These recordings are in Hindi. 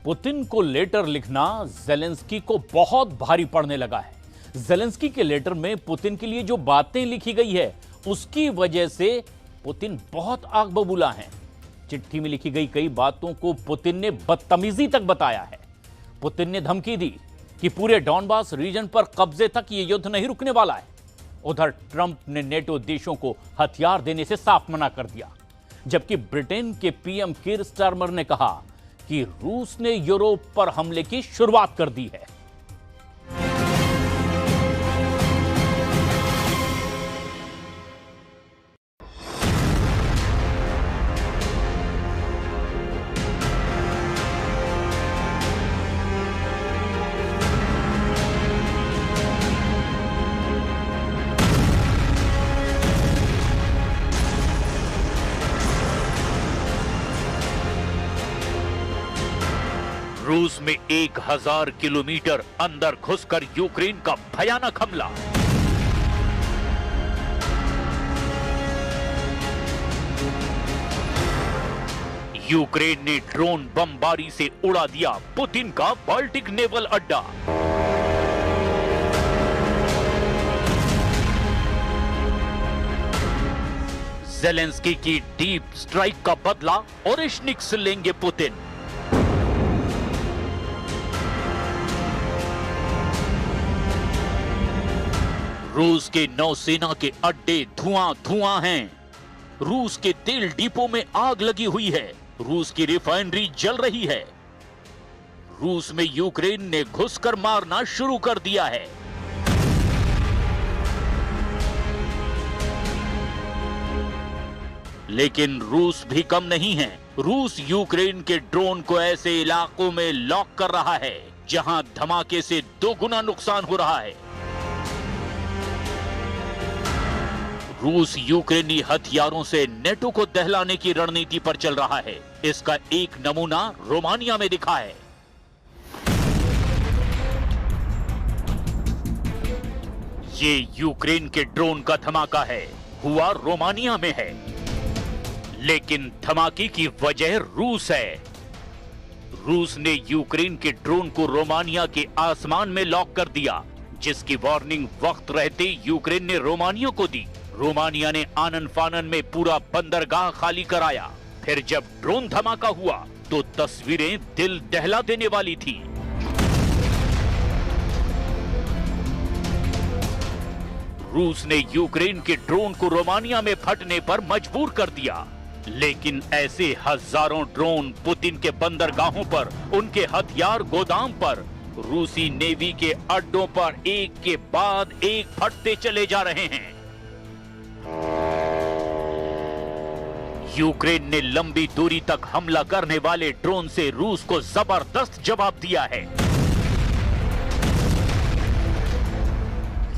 पुतिन को लेटर लिखना ज़ेलेंस्की को बहुत भारी पड़ने लगा है। ज़ेलेंस्की के लेटर में पुतिन के लिए जो बातें लिखी गई है उसकी वजह से पुतिन बहुत आग बबूला हैं। चिट्ठी में लिखी गई कई बातों को पुतिन ने बदतमीजी तक बताया है। पुतिन ने धमकी दी कि पूरे डॉनबास रीजन पर कब्जे तक यह युद्ध नहीं रुकने वाला है। उधर ट्रंप ने नेटो देशों को हथियार देने से साफ मना कर दिया, जबकि ब्रिटेन के पीएम कीर स्टारमर ने कहा कि रूस ने यूरोप पर हमले की शुरुआत कर दी है। रूस में 1000 किलोमीटर अंदर घुसकर यूक्रेन का भयानक हमला। यूक्रेन ने ड्रोन बमबारी से उड़ा दिया पुतिन का बाल्टिक नेवल अड्डा। ज़ेलेंस्की की डीप स्ट्राइक का बदला ओरेशनिक से लेंगे पुतिन। रूस के नौसेना के अड्डे धुआं धुआं हैं। रूस के तेल डिपो में आग लगी हुई है। रूस की रिफाइनरी जल रही है। रूस में यूक्रेन ने घुसकर मारना शुरू कर दिया है। लेकिन रूस भी कम नहीं है। रूस यूक्रेन के ड्रोन को ऐसे इलाकों में लॉक कर रहा है जहां धमाके से 2 गुना नुकसान हो रहा है। रूस यूक्रेनी हथियारों से नेटो को दहलाने की रणनीति पर चल रहा है। इसका एक नमूना रोमानिया में दिखा है। ये यूक्रेन के ड्रोन का धमाका है, हुआ रोमानिया में है। लेकिन धमाके की वजह रूस है। रूस ने यूक्रेन के ड्रोन को रोमानिया के आसमान में लॉक कर दिया, जिसकी वार्निंग वक्त रहते यूक्रेन ने रोमानिया को दी। रोमानिया ने आनन फानन में पूरा बंदरगाह खाली कराया। फिर जब ड्रोन धमाका हुआ तो तस्वीरें दिल दहला देने वाली थी। रूस ने यूक्रेन के ड्रोन को रोमानिया में फटने पर मजबूर कर दिया। लेकिन ऐसे हजारों ड्रोन पुतिन के बंदरगाहों पर, उनके हथियार गोदाम पर, रूसी नेवी के अड्डों पर एक के बाद एक फटते चले जा रहे हैं। यूक्रेन ने लंबी दूरी तक हमला करने वाले ड्रोन से रूस को जबरदस्त जवाब दिया है।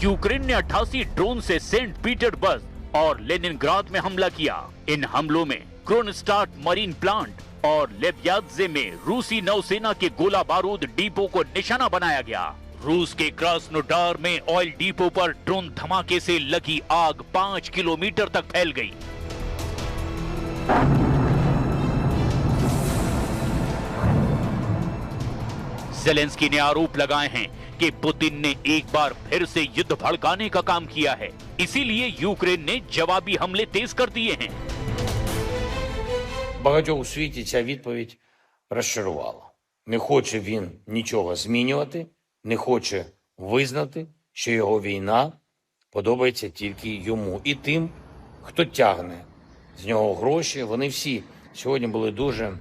यूक्रेन ने 88 ड्रोन से सेंट पीटर्सबर्ग और लेनिनग्राद में हमला किया। इन हमलों में क्रोनस्टार्ट मरीन प्लांट और लेव्याद्जे में रूसी नौसेना के गोला बारूद डिपो को निशाना बनाया गया। रूस के क्रास्नोडार में ऑयल डिपो पर ड्रोन धमाके से लगी आग 5 किलोमीटर तक फैल गई। ज़ेलेंस्की ने आरोप लगाए हैं कि पुतिन ने एक बार फिर से युद्ध भड़काने का काम किया है। इसीलिए यूक्रेन ने जवाबी हमले तेज कर दिए हैं। Багатьох у світі ця відповідь розчарувала. Не хоче він нічого змінювати, не хоче визнати, що його війна подобається тільки йому і тим, хто тягне з нього гроші. Вони всі сьогодні були дуже...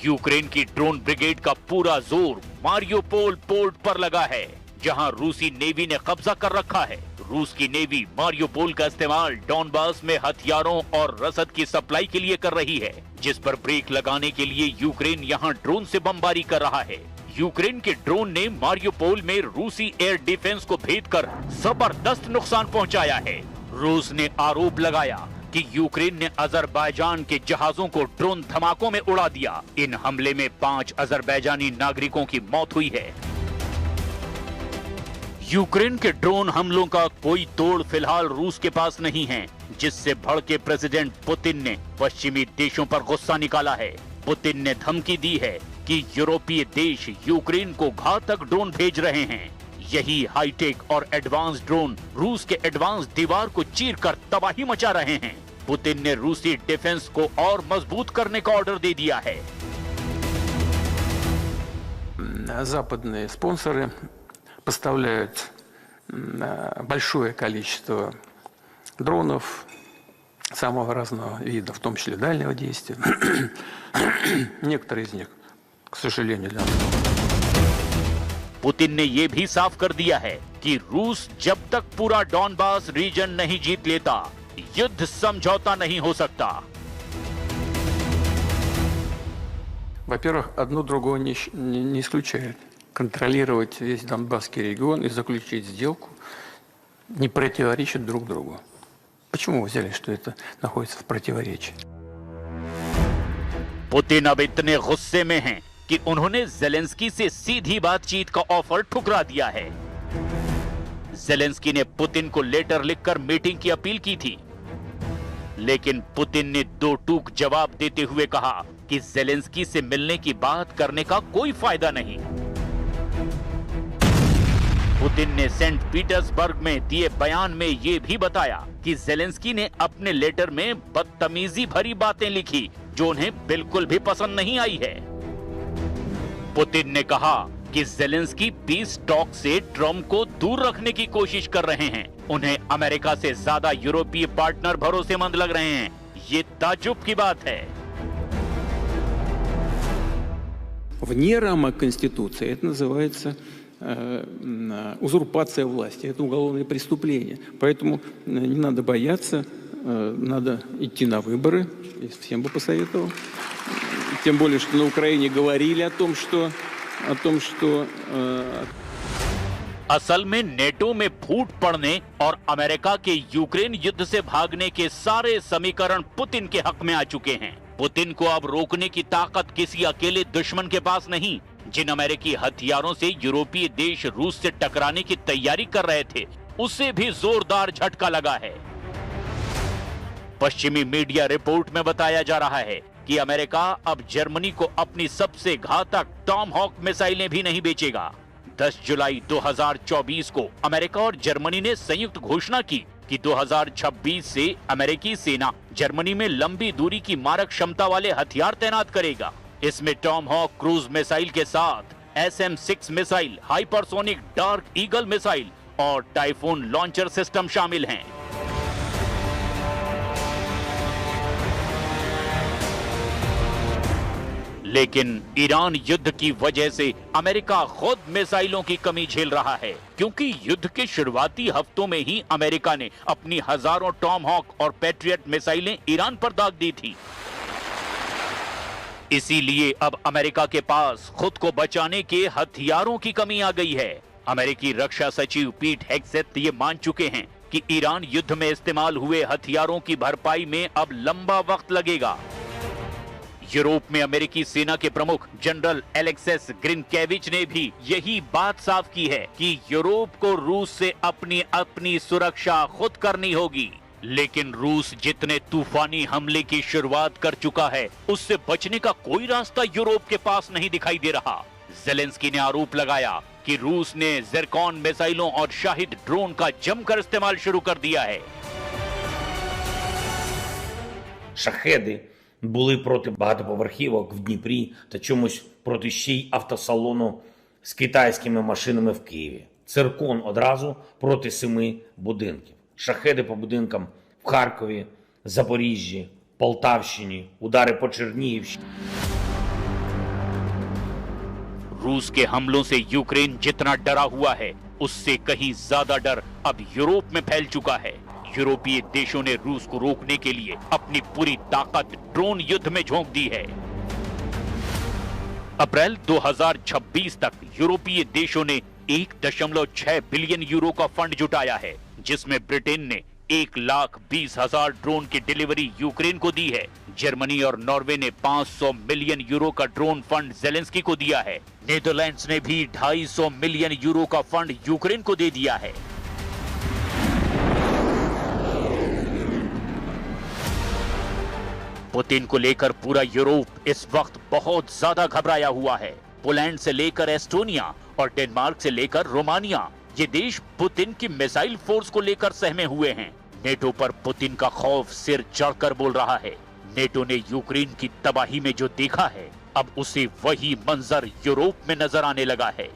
यूक्रेन की ड्रोन ब्रिगेड का पूरा जोर मारियोपोल पोर्ट पर लगा है, जहां रूसी नेवी ने कब्जा कर रखा है। रूस की नेवी मारियोपोल का इस्तेमाल डॉनबास में हथियारों और रसद की सप्लाई के लिए कर रही है, जिस पर ब्रेक लगाने के लिए यूक्रेन यहां ड्रोन से बमबारी कर रहा है। यूक्रेन के ड्रोन ने मारियोपोल में रूसी एयर डिफेंस को भेद कर जबरदस्त नुकसान पहुंचाया है। रूस ने आरोप लगाया कि यूक्रेन ने अजरबैजान के जहाजों को ड्रोन धमाकों में उड़ा दिया। इन हमले में 5 अजरबैजानी नागरिकों की मौत हुई है। यूक्रेन के ड्रोन हमलों का कोई तोड़ फिलहाल रूस के पास नहीं है, जिससे भड़के प्रेसिडेंट पुतिन ने पश्चिमी देशों पर गुस्सा निकाला है। पुतिन ने धमकी दी है कि यूरोपीय देश यूक्रेन को घातक ड्रोन भेज रहे हैं। यही हाईटेक और एडवांस ड्रोन रूस के एडवांस दीवार को चीरकर तबाही मचा रहे हैं। पुतिन ने रूसी डिफेंस को और मजबूत करने का ऑर्डर दे दिया है। Западные спонсоры поставляют большое количество дронов самого разного вида, в том числе дальнего действия. Некоторые из них, к сожалению, для нас. पुतिन ने यह भी साफ कर दिया है कि रूस जब तक पूरा डॉनबास रीजन नहीं जीत लेता, युद्ध समझौता नहीं हो सकता। Во-первых, одно другого не исключает. Контролировать весь Донбасский регион и заключить сделку не противоречит друг другу. Почему вы взяли, что это находится в противоречии? पुतिन अब इतने गुस्से में हैं कि उन्होंने जेलेंस्की से सीधी बातचीत का ऑफर ठुकरा दिया है। जेलेंस्की ने पुतिन को लेटर लिखकर मीटिंग की अपील की थी, लेकिन पुतिन ने दो टूक जवाब देते हुए कहा कि जेलेंस्की से मिलने की बात करने का कोई फायदा नहीं। पुतिन ने सेंट पीटर्सबर्ग में दिए बयान में यह भी बताया कि जेलेंस्की ने अपने लेटर में बदतमीजी भरी बातें लिखी जो उन्हें बिल्कुल भी पसंद नहीं आई है। पुतिन ने कहा कि जेलेंस्की पीस टॉक से ट्रम्प को दूर रखने की कोशिश कर रहे हैं। उन्हें अमेरिका से ज्यादा यूरोपीय पार्टनर भरोसेमंद लग रहे हैं। ये ताज्जुब की बात है। Вне рамок Конституции это называется узурпация власти. Это уголовное преступление. Поэтому не надо бояться, надо идти на выборы. Всем бы посоветовал. Тем более, что на Украине говорили о том, что असल में नेटो में फूट पड़ने और अमेरिका के यूक्रेन युद्ध से भागने के सारे समीकरण पुतिन के हक में आ चुके हैं। पुतिन को अब रोकने की ताकत किसी अकेले दुश्मन के पास नहीं। जिन अमेरिकी हथियारों से यूरोपीय देश रूस से टकराने की तैयारी कर रहे थे, उसे भी जोरदार झटका लगा है। पश्चिमी मीडिया रिपोर्ट में बताया जा रहा है कि अमेरिका अब जर्मनी को अपनी सबसे घातक टॉमहॉक मिसाइलें भी नहीं बेचेगा। 10 जुलाई 2024 को अमेरिका और जर्मनी ने संयुक्त घोषणा की कि 2026 से अमेरिकी सेना जर्मनी में लंबी दूरी की मारक क्षमता वाले हथियार तैनात करेगा। इसमें टॉमहॉक क्रूज मिसाइल के साथ SM-6 missile, hypersonic dark eagle missile और टाइफून लॉन्चर सिस्टम शामिल हैं। लेकिन ईरान युद्ध की वजह से अमेरिका खुद मिसाइलों की कमी झेल रहा है, क्योंकि युद्ध के शुरुआती हफ्तों में ही अमेरिका ने अपनी हजारों टॉमहॉक और पैट्रियट मिसाइलें ईरान पर दाग दी थी। इसीलिए अब अमेरिका के पास खुद को बचाने के हथियारों की कमी आ गई है। अमेरिकी रक्षा सचिव पीट हेग्सेथ ये मान चुके हैं कि ईरान युद्ध में इस्तेमाल हुए हथियारों की भरपाई में अब लंबा वक्त लगेगा। यूरोप में अमेरिकी सेना के प्रमुख जनरल एलेक्सिस ग्रिनकेविच ने भी यही बात साफ की है कि यूरोप को रूस से अपनी सुरक्षा खुद करनी होगी। लेकिन रूस जितने तूफानी हमले की शुरुआत कर चुका है, उससे बचने का कोई रास्ता यूरोप के पास नहीं दिखाई दे रहा। जेलेंस्की ने आरोप लगाया कि रूस ने ज़िरकॉन मिसाइलों और शाहिद ड्रोन का जमकर इस्तेमाल शुरू कर दिया है। Шахеди були проти багатоповерхівок в Дніпрі та чомусь проти ще й автосалону з китайськими машинами в Києві. Циркон одразу проти 7 будинків. Шахеди по будинкам в Харкові, Запоріжжі, Полтавщині, удари по Чернігівщині. रूस के हमलों से यूक्रेन जितना डरा हुआ है, उससे कहीं ज्यादा डर अब यूरोप में फैल चुका है। यूरोपीय देशों ने रूस को रोकने के लिए अपनी पूरी ताकत ड्रोन युद्ध में झोंक दी है। अप्रैल 2026 तक यूरोपीय देशों ने 1.6 बिलियन यूरो का फंड जुटाया है, जिसमें ब्रिटेन ने 1,20,000 ड्रोन की डिलीवरी यूक्रेन को दी है। जर्मनी और नॉर्वे ने 500 मिलियन यूरो का ड्रोन फंड जेलेंस्की को दिया है। नीदरलैंड्स ने भी 250 मिलियन यूरो का फंड यूक्रेन को दे दिया है। पुतिन को लेकर पूरा यूरोप इस वक्त बहुत ज्यादा घबराया हुआ है। पोलैंड से लेकर एस्टोनिया और डेनमार्क से लेकर रोमानिया, ये देश पुतिन की मिसाइल फोर्स को लेकर सहमे हुए हैं। नेटो पर पुतिन का खौफ सिर चढ़कर बोल रहा है। नेटो ने यूक्रेन की तबाही में जो देखा है, अब उसे वही मंजर यूरोप में नजर आने लगा है,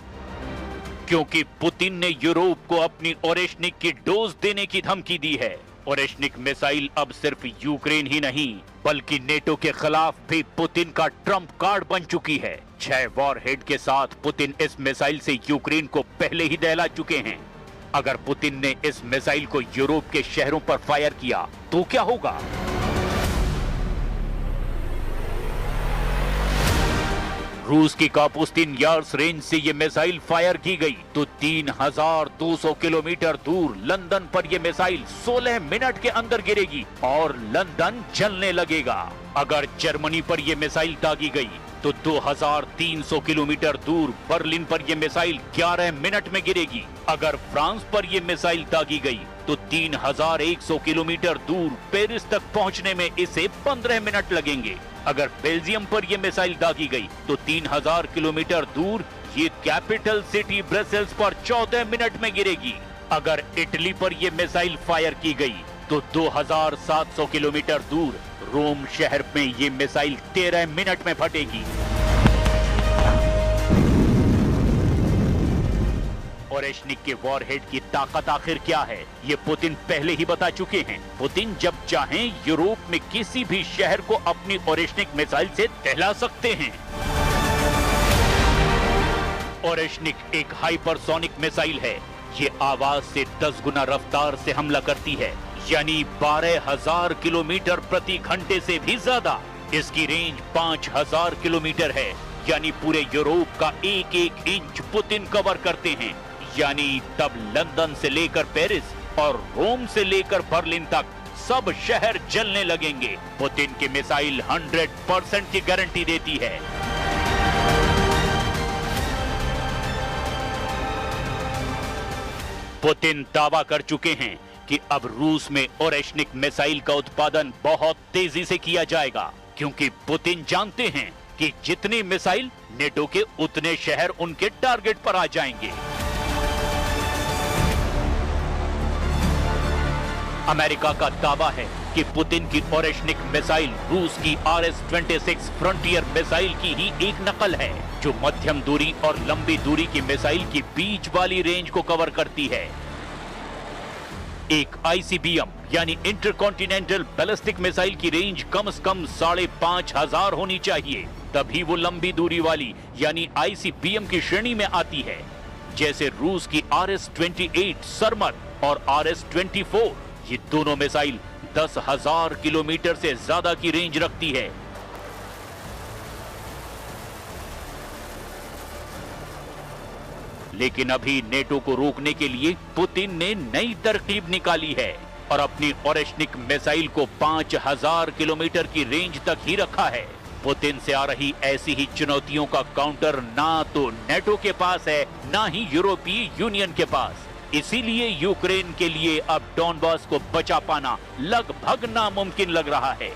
क्योंकि पुतिन ने यूरोप को अपनी ओरेशनिक की डोज देने की धमकी दी है। ओरेशनिक मिसाइल अब सिर्फ यूक्रेन ही नहीं, बल्कि नेटो के खिलाफ भी पुतिन का ट्रम्प कार्ड बन चुकी है। 6 वॉरहेड के साथ पुतिन इस मिसाइल से यूक्रेन को पहले ही दहला चुके हैं। अगर पुतिन ने इस मिसाइल को यूरोप के शहरों पर फायर किया तो क्या होगा? रूस की कापुस्तिन यार्स रेंज से ये मिसाइल फायर की गई तो 3200 किलोमीटर दूर लंदन पर ये मिसाइल 16 मिनट के अंदर गिरेगी और लंदन जलने लगेगा। अगर जर्मनी पर ये मिसाइल दागी गई तो 2300 किलोमीटर दूर बर्लिन पर ये मिसाइल 11 मिनट में गिरेगी। अगर फ्रांस पर ये मिसाइल दागी गई तो 3100 किलोमीटर दूर पेरिस तक पहुंचने में इसे 15 मिनट लगेंगे। अगर बेल्जियम पर ये मिसाइल दागी गई तो 3000 किलोमीटर दूर ये कैपिटल सिटी ब्रसेल्स पर 14 मिनट में गिरेगी। अगर इटली पर ये मिसाइल फायर की गई तो 2700 किलोमीटर दूर रोम शहर में ये मिसाइल 13 मिनट में फटेगी। ओरेशनिक के वॉरहेड की ताकत आखिर क्या है, ये पुतिन पहले ही बता चुके हैं। पुतिन जब चाहें यूरोप में किसी भी शहर को अपनी ओरेशनिक मिसाइल से दहला सकते हैं। ओरेशनिक एक हाइपरसोनिक मिसाइल है। ये आवाज से 10 गुना रफ्तार से हमला करती है, यानी 12,000 किलोमीटर प्रति घंटे से भी ज्यादा। इसकी रेंज 5000 किलोमीटर है, यानी पूरे यूरोप का एक एक इंच पुतिन कवर करते हैं। यानी तब लंदन से लेकर पेरिस और रोम से लेकर बर्लिन तक सब शहर जलने लगेंगे। पुतिन की मिसाइल 100% की गारंटी देती है। पुतिन दावा कर चुके हैं कि अब रूस में ओरेशनिक मिसाइल का उत्पादन बहुत तेजी से किया जाएगा, क्योंकि पुतिन जानते हैं कि जितनी मिसाइल नेटो के उतने शहर उनके टारगेट पर आ जाएंगे। अमेरिका का दावा है कि पुतिन की ओरेशनिक मिसाइल रूस की RS-26 फ्रंटियर मिसाइल की ही एक नकल है, जो मध्यम दूरी और लंबी दूरी की मिसाइल की बीच वाली रेंज को कवर करती है। एक ICBM यानी इंटरकॉन्टिनेंटल बैलिस्टिक मिसाइल की रेंज कम से कम 5500 होनी चाहिए, तभी वो लंबी दूरी वाली यानी ICBM की श्रेणी में आती है। जैसे रूस की RS-28 सरमत और RS-24, ये दोनों मिसाइल 10,000 किलोमीटर से ज्यादा की रेंज रखती है। लेकिन अभी नेटो को रोकने के लिए पुतिन ने नई तरकीब निकाली है और अपनी ओरेशनिक मिसाइल को 5000 किलोमीटर की रेंज तक ही रखा है। पुतिन से आ रही ऐसी ही चुनौतियों का काउंटर ना तो नेटो के पास है, ना ही यूरोपीय यूनियन के पास। इसीलिए यूक्रेन के लिए अब डॉनबास को बचा पाना लगभग नामुमकिन लग रहा है।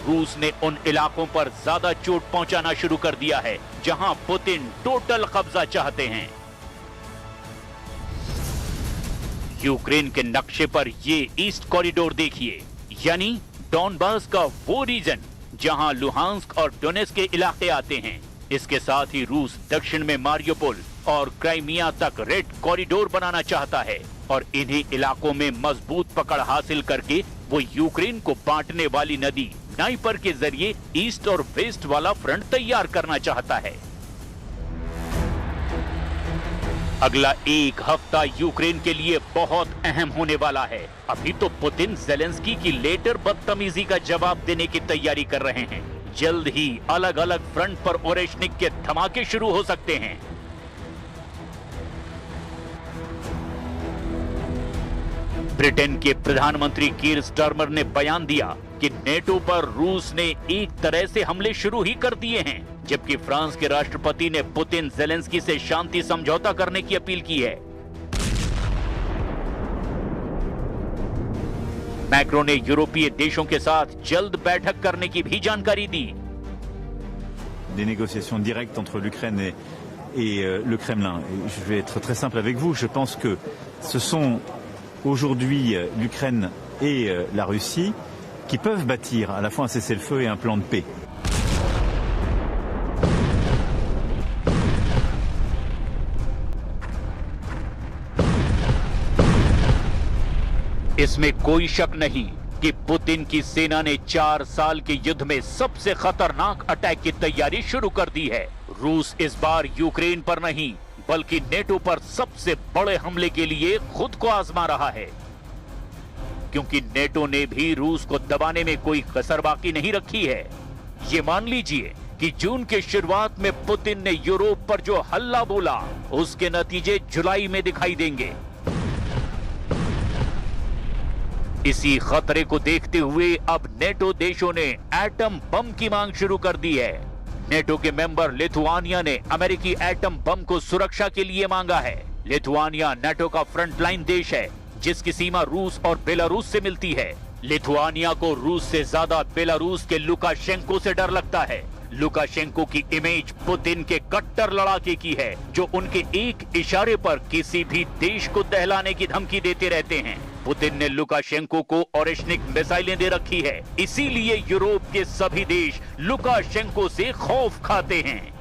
रूस ने उन इलाकों पर ज्यादा चोट पहुंचाना शुरू कर दिया है जहां पुतिन टोटल कब्जा चाहते हैं। यूक्रेन के नक्शे पर ये ईस्ट कॉरिडोर देखिए, यानी डॉनबास का वो रीजन जहां लुहांस्क और डोनेट्स्क के इलाके आते हैं। इसके साथ ही रूस दक्षिण में मारियोपोल और क्राइमिया तक रेड कॉरिडोर बनाना चाहता है और इन्हीं इलाकों में मजबूत पकड़ हासिल करके वो यूक्रेन को बांटने वाली नदी नाइपर के जरिए ईस्ट और वेस्ट वाला फ्रंट तैयार करना चाहता है। अगला एक हफ्ता यूक्रेन के लिए बहुत अहम होने वाला है। अभी तो पुतिन ज़ेलेंस्की की लेटर बदतमीजी का जवाब देने की तैयारी कर रहे हैं। जल्द ही अलग अलग फ्रंट पर ओरेशनिक के धमाके शुरू हो सकते हैं। ब्रिटेन के प्रधानमंत्री कीर स्टारमर ने बयान दिया कि नेटो पर रूस ने एक तरह से हमले शुरू ही कर दिए हैं, जबकि फ्रांस के राष्ट्रपति ने पुतिन ज़ेलेंस्की से शांति समझौता करने की अपील की है। मैक्रो ने यूरोपीय देशों के साथ जल्द बैठक करने की भी जानकारी दी। Des négociations directes entre l'Ukraine et le Kremlin. Et je vais être très simple avec vous. Je pense que ce sont aujourd'hui l'Ukraine et la Russie qui peuvent bâtir à la fois un cessez-le-feu et un plan de paix. इसमें कोई शक नहीं कि पुतिन की सेना ने 4 साल के युद्ध में सबसे खतरनाक अटैक की तैयारी शुरू कर दी है। रूस इस बार यूक्रेन पर नहीं बल्कि नेटो पर सबसे बड़े हमले के लिए खुद को आजमा रहा है, क्योंकि नेटो ने भी रूस को दबाने में कोई कसर बाकी नहीं रखी है। ये मान लीजिए कि जून के शुरुआत में पुतिन ने यूरोप पर जो हल्ला बोला उसके नतीजे जुलाई में दिखाई देंगे। इसी खतरे को देखते हुए अब नेटो देशों ने एटम बम की मांग शुरू कर दी है। नेटो के मेंबर लिथुआनिया ने अमेरिकी एटम बम को सुरक्षा के लिए मांगा है। लिथुआनिया नेटो का फ्रंटलाइन देश है जिसकी सीमा रूस और बेलारूस से मिलती है। लिथुआनिया को रूस से ज्यादा बेलारूस के लुकाशेंको से डर लगता है। लुकाशेंको की इमेज पुतिन के कट्टर लड़ाके की है, जो उनके एक इशारे पर किसी भी देश को दहलाने की धमकी देते रहते हैं। पुतिन ने लुकाशेंको को ओरेशनिक मिसाइलें दे रखी है, इसीलिए यूरोप के सभी देश लुकाशेंको से खौफ खाते हैं।